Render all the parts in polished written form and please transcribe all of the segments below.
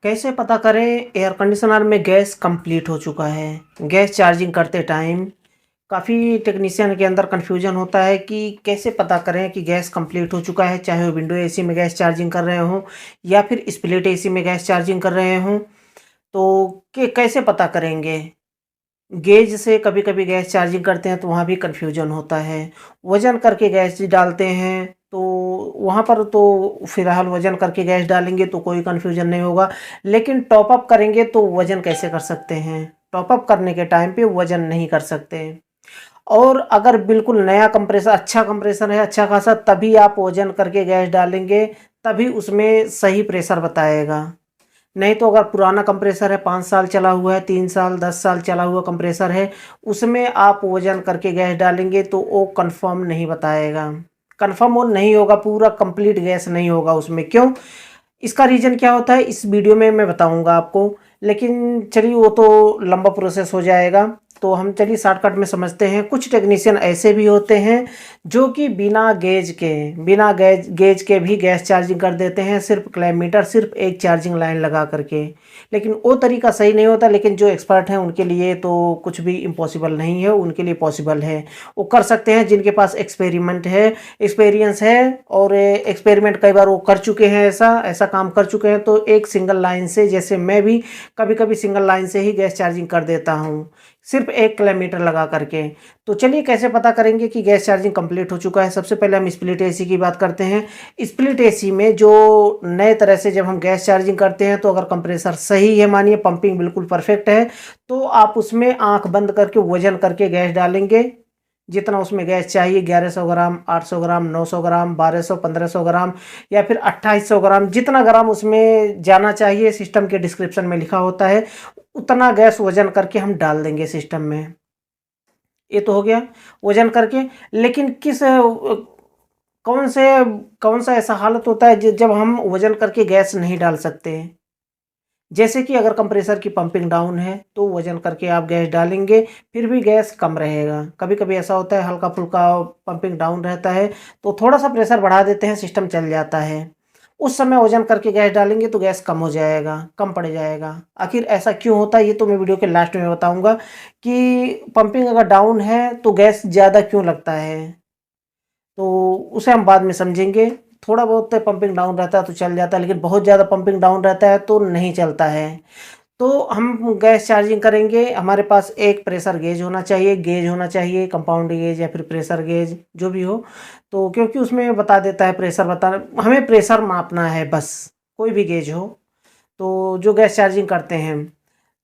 कैसे पता करें एयर कंडीशनर में गैस कंप्लीट हो चुका है। गैस चार्जिंग करते टाइम काफ़ी टेक्नीशियन के अंदर कन्फ्यूजन होता है कि कैसे पता करें कि गैस कंप्लीट हो चुका है, चाहे वो विंडो एसी में गैस चार्जिंग कर रहे हों या फिर स्प्लिट एसी में गैस चार्जिंग कर रहे हों। तो कैसे पता करेंगे? गेज से कभी-कभी गैस चार्जिंग करते हैं तो वहाँ भी कन्फ्यूजन होता है। वज़न करके गैस डालते हैं तो वहाँ पर तो फ़िलहाल वज़न करके गैस डालेंगे तो कोई कन्फ्यूजन नहीं होगा। लेकिन टॉप अप करेंगे तो वज़न कैसे कर सकते हैं? टॉप अप करने के टाइम पे वज़न नहीं कर सकते। और अगर बिल्कुल नया कंप्रेसर, अच्छा कंप्रेसर है, अच्छा खासा, तभी आप वज़न करके गैस डालेंगे, तभी उसमें सही प्रेशर बताएगा। नहीं तो अगर पुराना कंप्रेसर है, 5 साल चला हुआ है, 3 साल, 10 साल चला हुआ कंप्रेसर है, उसमें आप वज़न करके गैस डालेंगे तो वो कन्फ़र्म नहीं बताएगा। कन्फ़र्म वो नहीं होगा, पूरा कंप्लीट गैस नहीं होगा उसमें। क्यों? इसका रीज़न क्या होता है इस वीडियो में मैं बताऊँगा आपको। लेकिन चलिए वो तो लंबा प्रोसेस हो जाएगा, तो हम चलिए शॉर्टकट में समझते हैं। कुछ टेक्नीशियन ऐसे भी होते हैं जो कि बिना गेज के भी गैस चार्जिंग कर देते हैं, सिर्फ क्लैम मीटर, सिर्फ एक चार्जिंग लाइन लगा करके। लेकिन वो तरीका सही नहीं होता, लेकिन जो एक्सपर्ट हैं उनके लिए तो कुछ भी इम्पॉसिबल नहीं है, उनके लिए पॉसिबल है। वो कर सकते हैं जिनके पास एक्सपीरियंस है और एक्सपेरिमेंट कई बार वो कर चुके हैं, ऐसा ऐसा काम कर चुके हैं। तो एक सिंगल लाइन से, जैसे मैं भी कभी-कभी सिंगल लाइन से ही गैस चार्जिंग कर देता हूँ, सिर्फ 1 किलोमीटर लगा करके। तो चलिए कैसे पता करेंगे कि गैस चार्जिंग कंप्लीट हो चुका है। सबसे पहले हम स्प्लिट एसी की बात करते हैं। स्प्लिट एसी में जो नए तरह से जब हम गैस चार्जिंग करते हैं, तो अगर कंप्रेसर सही है, मानिए पंपिंग बिल्कुल परफेक्ट है, तो आप उसमें आँख बंद करके वज़न करके गैस डालेंगे। जितना उसमें गैस चाहिए, 1100 ग्राम, 800 ग्राम, 900 ग्राम, 1200, 1500 ग्राम या फिर 2800 ग्राम, जितना ग्राम उसमें जाना चाहिए, सिस्टम के डिस्क्रिप्शन में लिखा होता है, उतना गैस वज़न करके हम डाल देंगे सिस्टम में। ये तो हो गया वज़न करके। लेकिन कौन से कौन सा ऐसा हालत होता है जब हम वज़न करके गैस नहीं डाल सकते? जैसे कि अगर कंप्रेसर की पंपिंग डाउन है, तो वज़न करके आप गैस डालेंगे, फिर भी गैस कम रहेगा। कभी-कभी ऐसा होता है हल्का-फुल्का पंपिंग डाउन रहता है, तो थोड़ा-सा प्रेशर बढ़ा देते हैं, सिस्टम चल जाता है। उस समय वज़न करके गैस डालेंगे तो गैस कम हो जाएगा, कम पड़ जाएगा। आखिर ऐसा क्यों होता है, ये तो मैं वीडियो के लास्ट में बताऊँगा कि पंपिंग अगर डाउन है, तो गैस ज़्यादा क्यों लगता है? तो उसे हम बाद में समझेंगे। थोड़ा बहुत पंपिंग डाउन रहता है तो चल जाता है, लेकिन बहुत ज़्यादा पंपिंग डाउन रहता है तो नहीं चलता है। तो हम गैस चार्जिंग करेंगे, हमारे पास एक प्रेशर गेज होना चाहिए, कंपाउंड गेज या फिर प्रेशर गेज जो भी हो। तो क्योंकि उसमें बता देता है प्रेशर, हमें प्रेशर मापना है बस, कोई भी गेज हो। तो जो गैस चार्जिंग करते हैं,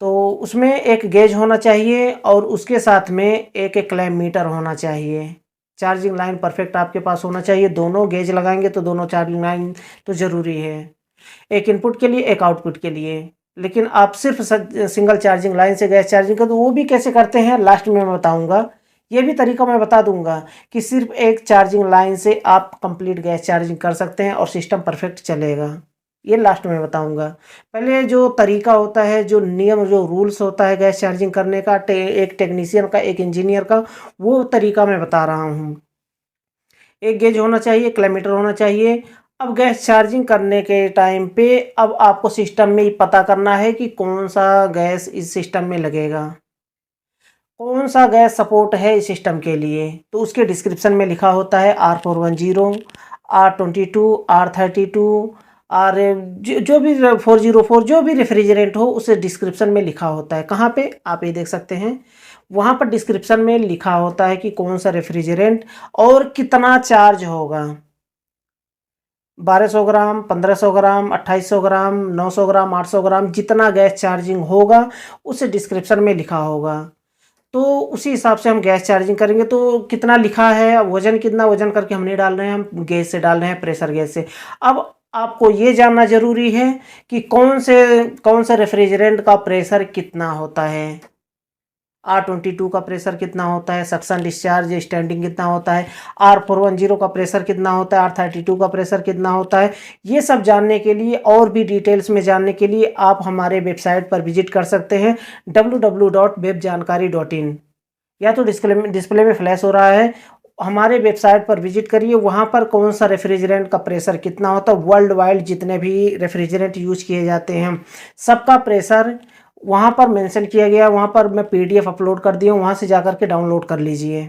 तो उसमें एक गेज होना चाहिए और उसके साथ में एक क्लैम मीटर होना चाहिए। चार्जिंग लाइन परफेक्ट आपके पास होना चाहिए। दोनों गेज लगाएँगे तो दोनों चार्जिंग लाइन तो ज़रूरी है। एक इनपुट के लिए, एक आउटपुट के लिए। लेकिन आप सिर्फ़ सिंगल चार्जिंग लाइन से गैस चार्जिंग कर, तो वो भी कैसे करते हैं लास्ट में मैं बताऊँगा। ये भी तरीका मैं बता दूँगा कि सिर्फ़ एक चार्जिंग लाइन से आप कंप्लीट गैस चार्जिंग कर सकते हैं और सिस्टम परफेक्ट चलेगा। ये लास्ट में बताऊँगा। पहले जो तरीका होता है, जो नियम, जो रूल्स होता है गैस चार्जिंग करने का, एक टेक्नीशियन का, एक इंजीनियर का, वो तरीका मैं बता रहा हूँ। एक गेज होना चाहिए, किलोमीटर होना चाहिए। अब गैस चार्जिंग करने के टाइम पे अब आपको सिस्टम में ही पता करना है कि कौन-सा गैस इस सिस्टम में लगेगा। कौन-सा गैस सपोर्ट है इस सिस्टम के लिए। तो उसके डिस्क्रिप्शन में लिखा होता है R410, R22, R32, आर जो भी 404, जो भी रेफ्रिजरेंट हो, उसे डिस्क्रिप्शन में लिखा होता है। कहाँ पे? आप ये देख सकते हैं। वहाँ पर डिस्क्रिप्शन में लिखा होता है कि कौन-सा रेफ्रिजरेंट और कितना चार्ज होगा। 1200 ग्राम, 1500 ग्राम, 2800 ग्राम, 900 ग्राम, 800 ग्राम, जितना गैस चार्जिंग होगा, उस डिस्क्रिप्शन में लिखा होगा। तो उसी हिसाब से हम गैस चार्जिंग करेंगे। तो कितना लिखा है, वज़न कितना, वज़न करके हम नहीं डाल रहे हैं, हम गेज से डाल रहे हैं, प्रेशर गेज से। अब आपको ये जानना ज़रूरी है कि कौन से रेफ्रिजरेंट का प्रेशर कितना होता है। R22 का प्रेशर कितना होता है, सक्शन डिस्चार्ज स्टैंडिंग कितना होता है, R410 का प्रेशर कितना होता है, R32 का प्रेशर कितना होता है। ये सब जानने के लिए और भी डिटेल्स में जानने के लिए आप हमारे वेबसाइट पर विजिट कर सकते हैं www.webjankari.in। या तो डिस्प्ले में फ्लैश हो रहा है, हमारे वेबसाइट पर विजिट करिए, वहाँ पर कौन सा रेफ्रिजरेंट का प्रेशर कितना होता है, वर्ल्ड वाइड जितने भी रेफ्रिजरेंट यूज किए जाते हैं सबका प्रेशर वहाँ पर मेंशन किया गया। वहाँ पर मैं पीडीएफ अपलोड कर दिया हूँ, वहाँ से जाकर के डाउनलोड कर लीजिए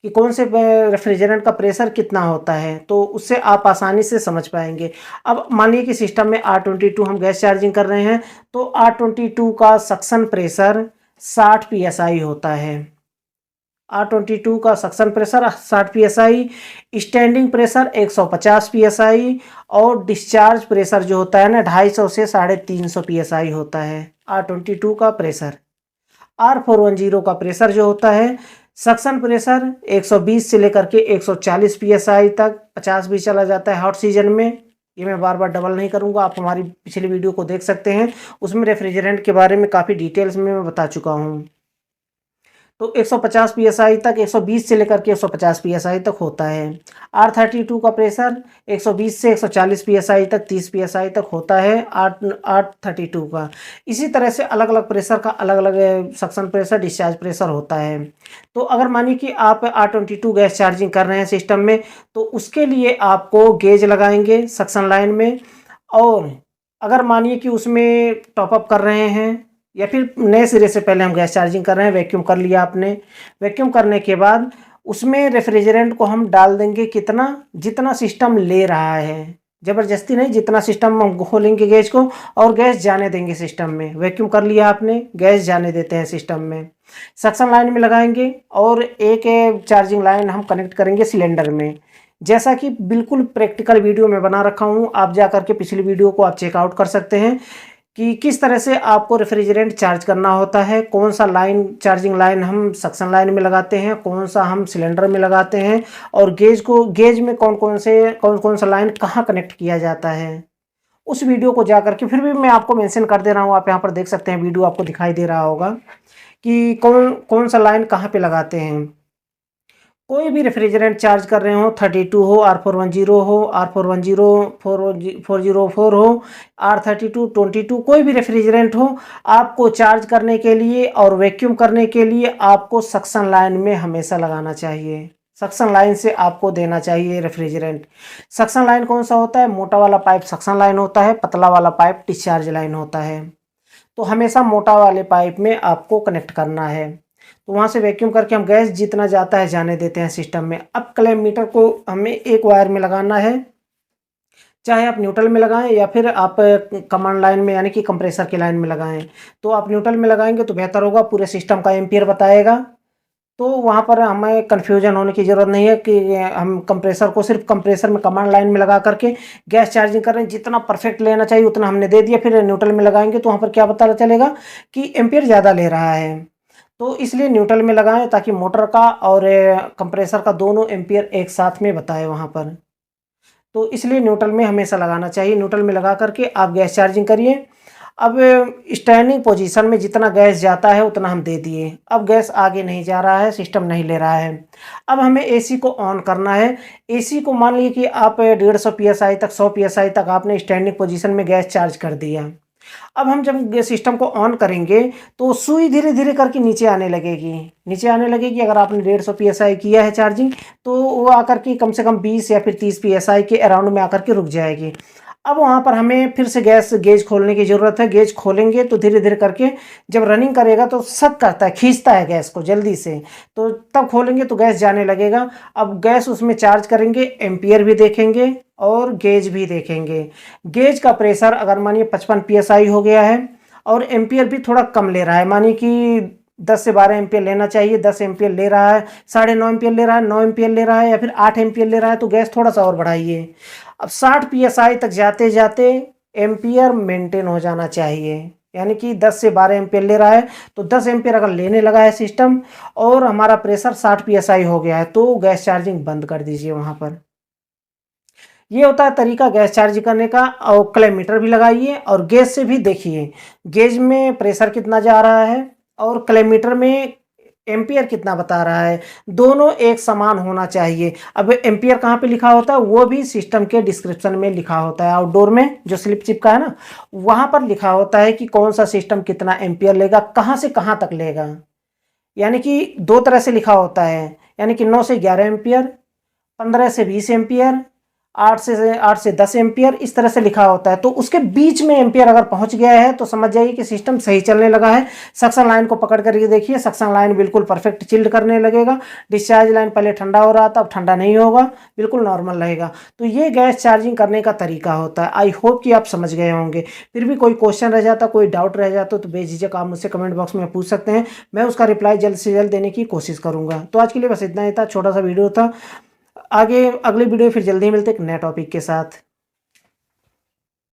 कि कौन से रेफ्रिजरेंट का प्रेशर कितना होता है, तो उससे आप आसानी से समझ पाएंगे। अब मानिए कि सिस्टम में R22 हम गैस चार्जिंग कर रहे हैं, तो R22 का सक्शन प्रेशर 60 psi होता है। R22 का suction pressure 60 psi, standing pressure 150 psi और डिस्चार्ज प्रेशर जो होता है ना 250 से 350 psi होता है R22 का प्रेशर। R410 का प्रेशर जो होता है, सक्शन प्रेशर 120 से लेकर के 140 psi तक, 50 भी चला जाता है हॉट सीजन में। ये मैं बार बार डबल नहीं करूंगा, आप हमारी पिछली वीडियो को देख सकते हैं, उसमें रेफ्रिजरेंट के बारे में काफ़ी डिटेल्स में मैं बता चुका हूँ। तो 150 psi तक, 120 से लेकर के 150 psi तक होता है। R32 का प्रेशर 120 से 140 psi तक, 30 psi तक होता है R32 का। इसी तरह से अलग अलग प्रेशर का अलग अलग सक्शन प्रेशर, डिस्चार्ज प्रेशर होता है। तो अगर मानिए कि आप R22 गैस चार्जिंग कर रहे हैं सिस्टम में, तो उसके लिए आपको गेज लगाएंगे सक्शन लाइन में। और अगर मानिए कि उसमें टॉपअप कर रहे हैं या फिर नए सिरे से पहले हम गैस चार्जिंग कर रहे हैं, वैक्यूम कर लिया आपने, वैक्यूम करने के बाद उसमें रेफ्रिजरेंट को हम डाल देंगे कितना, जितना सिस्टम ले रहा है, ज़बरदस्ती नहीं, जितना सिस्टम हम खोलेंगे गैस को और गैस जाने देंगे सिस्टम में। वैक्यूम कर लिया आपने, गैस जाने देते हैं सिस्टम में, सक्शन लाइन में लगाएंगे और एक चार्जिंग लाइन हम कनेक्ट करेंगे सिलेंडर में। जैसा कि बिल्कुल प्रैक्टिकल वीडियो में बना रखा हूँ, आप जा करके पिछली वीडियो को आप चेकआउट कर सकते हैं कि किस तरह से आपको रेफ्रिजरेंट चार्ज करना होता है, कौन सा लाइन, चार्जिंग लाइन हम सक्शन लाइन में लगाते हैं, कौन सा हम सिलेंडर में लगाते हैं, और गेज में कौन सा लाइन कहाँ कनेक्ट किया जाता है। उस वीडियो को जा करके फिर भी मैं आपको मेंशन कर दे रहा हूँ, आप यहाँ पर देख सकते हैं, वीडियो आपको दिखाई दे रहा होगा कि कौन सा लाइन कहाँ पे लगाते हैं। कोई भी रेफ्रिजरेंट चार्ज कर रहे हो, 32 हो, R410 हो, R410 404 हो, R32 22, कोई भी रेफ्रिजरेंट हो, आपको चार्ज करने के लिए और वैक्यूम करने के लिए आपको सक्शन लाइन में हमेशा लगाना चाहिए। सक्शन लाइन से आपको देना चाहिए रेफ्रिजरेंट। सक्शन लाइन कौन सा होता है, मोटा वाला पाइप सक्शन लाइन होता है, पतला वाला पाइप डिस्चार्ज लाइन होता है। तो हमेशा मोटा वाले पाइप में आपको कनेक्ट करना है। तो वहाँ से वैक्यूम करके हम गैस जितना जाता है जाने देते हैं सिस्टम में। अब क्लैम मीटर को हमें एक वायर में लगाना है, चाहे आप न्यूट्रल में लगाएं या फिर आप कमांड लाइन में यानी कि कंप्रेसर की लाइन में लगाएं। तो आप न्यूट्रल में लगाएंगे तो बेहतर होगा, पूरे सिस्टम का एम्पियर बताएगा। तो वहाँ पर हमें कन्फ्यूजन होने की ज़रूरत नहीं है कि हम कंप्रेसर को सिर्फ कंप्रेसर में कमांड लाइन में लगा करके गैस चार्जिंग कर रहे हैं, जितना परफेक्ट लेना चाहिए उतना हमने दे दिया, फिर न्यूट्रल में लगाएंगे तो वहाँ पर क्या पता चलेगा कि एम्पियर ज़्यादा ले रहा है। तो इसलिए न्यूट्रल में लगाएं ताकि मोटर का और कंप्रेसर का दोनों एम्पियर एक साथ में बताए वहाँ पर। तो इसलिए न्यूट्रल में हमेशा लगाना चाहिए। न्यूट्रल में लगा करके आप गैस चार्जिंग करिए। अब स्टैंडिंग पोजीशन में जितना गैस जाता है उतना हम दे दिए, अब गैस आगे नहीं जा रहा है, सिस्टम नहीं ले रहा है। अब हमें एसी को ऑन करना है। एसी को मान लीजिए कि आप 150 psi तक, 100 psi तक आपने स्टैंडिंग पोजीशन में गैस चार्ज कर दिया। अब हम जब सिस्टम को ऑन करेंगे तो सुई धीरे धीरे करके नीचे आने लगेगी, नीचे आने लगेगी। अगर आपने 150 psi किया है चार्जिंग तो वो आकर के कम से कम 20 या फिर 30 psi के अराउंड में आकर के रुक जाएगी। अब वहाँ पर हमें फिर से गेज खोलने की ज़रूरत है। गेज खोलेंगे तो धीरे धीरे करके जब रनिंग करेगा तो सक करता है, खींचता है गैस को जल्दी से, तो तब खोलेंगे तो गैस जाने लगेगा। अब गैस उसमें चार्ज करेंगे, एम्पियर भी देखेंगे और गेज भी देखेंगे। गेज का प्रेशर अगर मानिए 55 psi हो गया है और एम्पियर भी थोड़ा कम ले रहा है, मानिए कि 10 से 12 एम्पियर लेना चाहिए, 10 एम्पियर ले रहा है, 9.5 एम्पियर ले रहा है, 9 एम्पियर ले रहा है या फिर 8 एम्पियर ले रहा है, तो गैस थोड़ा सा और बढ़ाइए। अब 60 psi तक जाते जाते एम्पियर मेंटेन हो जाना चाहिए, यानी कि 10 से 12 एम्पियर ले रहा है तो 10 एम्पियर अगर लेने लगा है सिस्टम और हमारा प्रेशर 60 psi हो गया है तो गैस चार्जिंग बंद कर दीजिए वहाँ पर। ये होता है तरीका गैस चार्ज करने का। और क्लैम मीटर भी लगाइए और गेज से भी देखिए गेज में प्रेशर कितना जा रहा है और क्लैम मीटर में एम्पियर कितना बता रहा है, दोनों एक समान होना चाहिए। अब एम्पियर कहाँ पे लिखा होता है वो भी सिस्टम के डिस्क्रिप्शन में लिखा होता है, आउटडोर में जो स्लिप चिपका है ना वहाँ पर लिखा होता है कि कौन सा सिस्टम कितना एम्पियर लेगा, कहाँ से कहाँ तक लेगा। यानी कि दो तरह से लिखा होता है, यानी कि 9 से 11 एम्पियर, 15 से 20 एम्पियर, 8 से 10 एम्पियर, इस तरह से लिखा होता है। तो उसके बीच में एम्पियर अगर पहुंच गया है तो समझ जाइए कि सिस्टम सही चलने लगा है। सक्शन लाइन को पकड़ करके देखिए, सक्शन लाइन बिल्कुल परफेक्ट चिल्ड करने लगेगा। डिस्चार्ज लाइन पहले ठंडा हो रहा था, अब ठंडा नहीं होगा, बिल्कुल नॉर्मल रहेगा। तो ये गैस चार्जिंग करने का तरीका होता है। आई होप कि आप समझ गए होंगे। फिर भी कोई क्वेश्चन रह जाता, कोई डाउट रह जाता तो बेझिझक आप मुझसे कमेंट बॉक्स में पूछ सकते हैं, मैं उसका रिप्लाई जल्द से जल्द देने की कोशिश करूंगा। तो आज के लिए बस इतना ही था, छोटा सा वीडियो था। आगे अगले वीडियो फिर जल्दी मिलते एक नए टॉपिक के साथ।